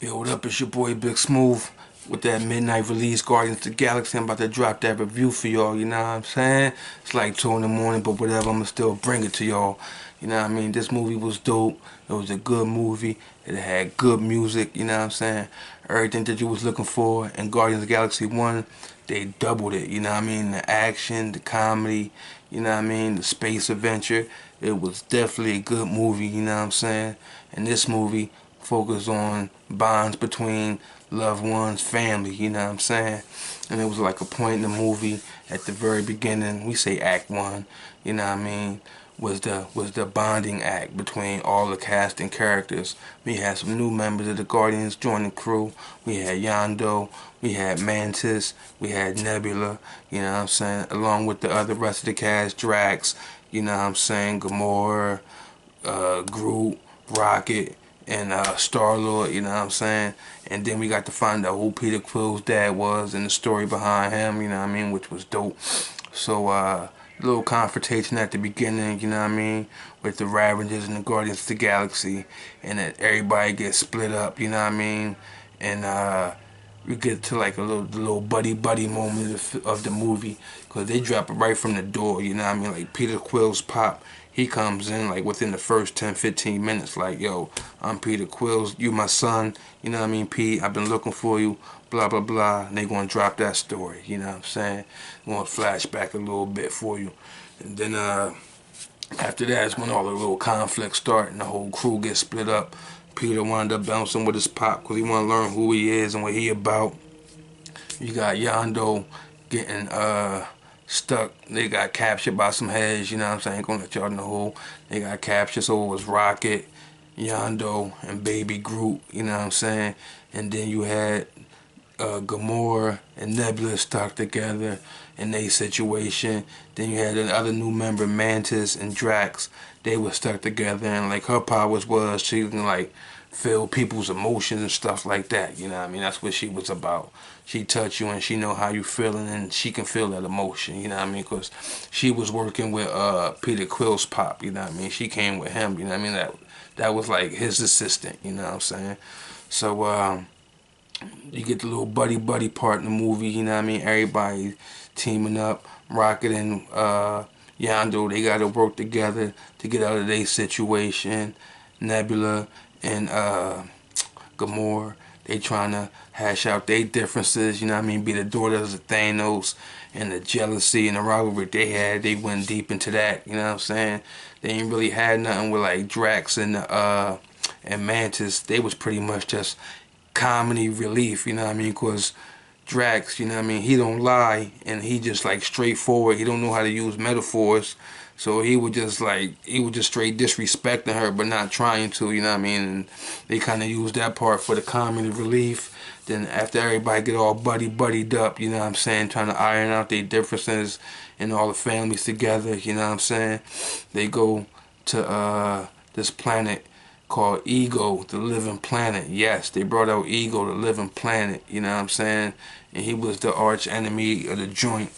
Yo, what up? It's your boy Big Smooth with that midnight release, Guardians of the Galaxy. I'm about to drop that review for y'all, you know what I'm saying? It's like 2 in the morning, but whatever, I'ma still bring it to y'all. You know what I mean? This movie was dope. It was a good movie. It had good music, you know what I'm saying? Everything that you was looking for in Guardians of the Galaxy 1, they doubled it, you know what I mean? The action, the comedy, you know what I mean? The space adventure. It was definitely a good movie, you know what I'm saying? And this movie focus on bonds between loved ones, family, you know what I'm saying? And it was like a point in the movie at the very beginning, we say act one, you know what I mean, was the bonding act between all the cast and characters. We had some new members of the Guardians join the crew. We had Yondu, we had Mantis, we had Nebula, you know what I'm saying, along with the other rest of the cast, Drax, you know what I'm saying, Gamora, Groot, Rocket, and Star-Lord, you know what I'm saying? And then we got to find out who Peter Quill's dad was and the story behind him, you know what I mean, which was dope. So, little confrontation at the beginning, you know what I mean, with the Ravengers and the Guardians of the Galaxy, and that everybody gets split up, you know what I mean? And we get to like a little buddy moment of the movie, because they drop it right from the door, you know what I mean? Like Peter Quill's pop, he comes in like within the first 10-15 minutes, like, yo, I'm Peter Quills, you my son, you know what I mean, Pete, I've been looking for you, blah blah blah, and they gonna drop that story, you know what I'm saying? I'm gonna flash back a little bit for you. And then after that is when all the little conflicts start and the whole crew gets split up. Peter wound up bouncing with his pop because he want to learn who he is and what he about. You got Yondu getting stuck. They got captured by some heads, you know what I'm saying? I ain't gonna let y'all know who. They got captured, so it was Rocket, Yondu, and Baby Groot, you know what I'm saying? And then you had Gamora and Nebula stuck together in a situation. Then you had another new member, Mantis and Drax. They were stuck together, and like her powers was she can like feel people's emotions and stuff like that. You know what I mean? That's what she was about. She touch you and she know how you feeling, and she can feel that emotion. You know what I mean? Because she was working with Peter Quill's pop. You know what I mean? She came with him. You know what I mean? That was like his assistant. You know what I'm saying? So you get the little buddy part in the movie, you know what I mean? Everybody teaming up. Rocket and Yondu, they gotta work together to get out of their situation. Nebula and Gamora, they trying to hash out their differences, you know what I mean? Be the daughters of Thanos, and the jealousy and the rivalry they had, they went deep into that, you know what I'm saying? They ain't really had nothing with like Drax and Mantis. They was pretty much just comedy relief, you know what I mean? Because Drax, you know what I mean, he don't lie, and he just like straightforward. He don't know how to use metaphors. So he would just straight disrespecting her, but not trying to, you know what I mean? And they kind of use that part for the comedy relief. Then after everybody get all buddied up, you know what I'm saying, trying to iron out their differences and all the families together, you know what I'm saying? They go to this planet called Ego, the living planet. Yes, they brought out Ego, the living planet, you know what I'm saying? And he was the arch enemy of the joint.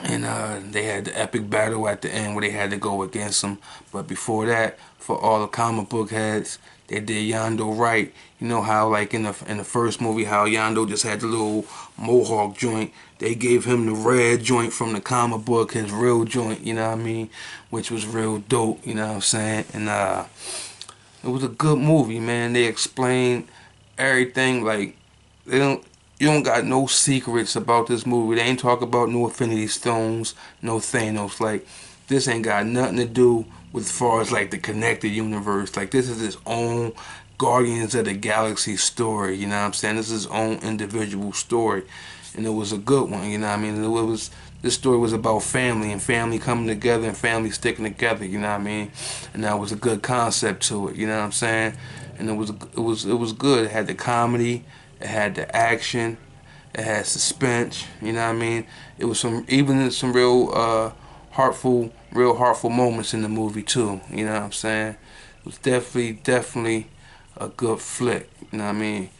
And they had the epic battle at the end where they had to go against him. But before that, for all the comic book heads, they did Yondu right. You know how like in the first movie how Yondu just had the little mohawk joint. They gave him the red joint from the comic book, his real joint, you know what I mean? Which was real dope, you know what I'm saying? And it was a good movie, man. They explained everything. Like you don't got no secrets about this movie. They ain't talk about no Infinity Stones, no Thanos. Like this ain't got nothing to do with as far as like the connected universe. Like this is its own Guardians of the Galaxy story. You know what I'm saying? This is its own individual story, and it was a good one. You know what I mean? It was. This story was about family and family coming together and family sticking together, you know what I mean? And that was a good concept to it, you know what I'm saying? And it was good. It had the comedy, it had the action, it had suspense, you know what I mean? It was some real heartful moments in the movie too, you know what I'm saying? It was definitely a good flick, you know what I mean?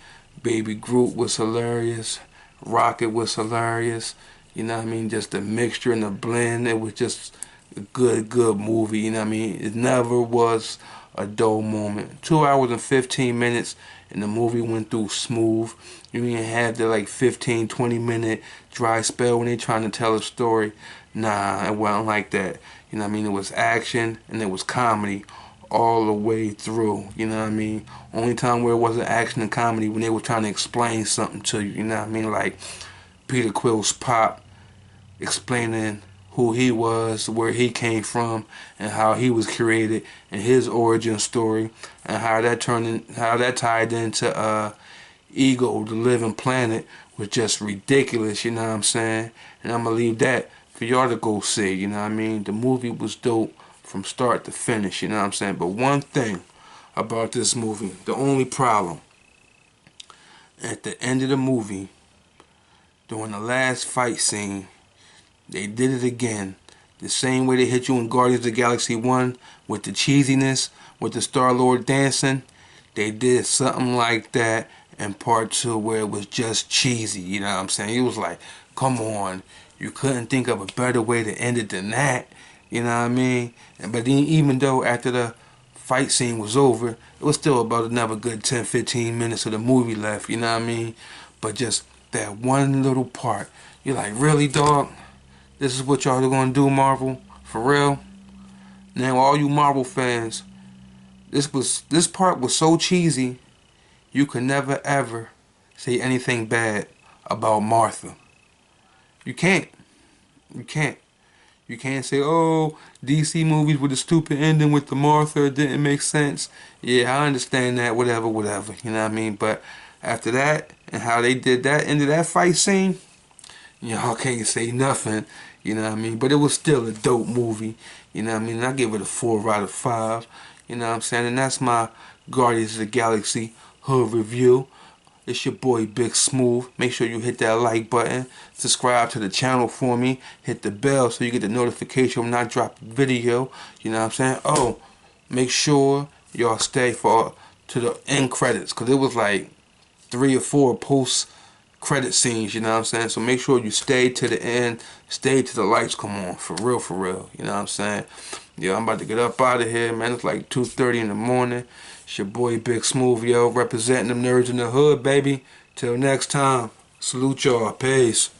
Baby Groot was hilarious. Rocket was hilarious. You know what I mean? Just the mixture and the blend. It was just a good movie. You know what I mean? It never was a dull moment. 2 hours and 15 minutes and the movie went through smooth. You didn't have the like 15-20 minute dry spell when they trying to tell a story. Nah, it wasn't like that. You know what I mean? It was action and it was comedy all the way through. You know what I mean? Only time where it wasn't action and comedy when they were trying to explain something to you. You know what I mean? Like Peter Quill's pop explaining who he was, where he came from, and how he was created, and his origin story, and how that tied into Ego, the living planet, was just ridiculous. You know what I'm saying? And I'm gonna leave that for y'all to go see. You know what I mean? The movie was dope from start to finish. You know what I'm saying? But one thing about this movie, the only problem, at the end of the movie, during the last fight scene, they did it again. The same way they hit you in Guardians of the Galaxy 1 with the cheesiness, with the Star-Lord dancing. They did something like that in part 2 where it was just cheesy. You know what I'm saying? It was like, come on. You couldn't think of a better way to end it than that. You know what I mean? But then even though after the fight scene was over, it was still about another good 10-15 minutes of the movie left. You know what I mean? But just that one little part. You're like, really, dog? This is what y'all are gonna do, Marvel? For real? Now, all you Marvel fans, this part was so cheesy, you could never ever say anything bad about Martha. You can't. You can't. You can't say, oh, DC movies with a stupid ending with the Martha, it didn't make sense. Yeah, I understand that, whatever, whatever. You know what I mean? But after that, and how they did that, into that fight scene, y'all can't say nothing. You know what I mean? But it was still a dope movie. You know what I mean? And I give it a 4 out of 5. You know what I'm saying? And that's my Guardians of the Galaxy hood review. It's your boy Big Smooth. Make sure you hit that like button. Subscribe to the channel for me. Hit the bell so you get the notification when I drop a video. You know what I'm saying? Oh, make sure y'all stay to the end credits. Because it was like 3 or 4 post credit scenes, you know what I'm saying? So make sure you stay to the end, stay till the lights come on, for real, you know what I'm saying? Yeah, I'm about to get up out of here, man. It's like 2:30 in the morning. It's your boy Big Smooth, yo, representing them nerds in the hood, baby. Till next time, salute y'all, peace.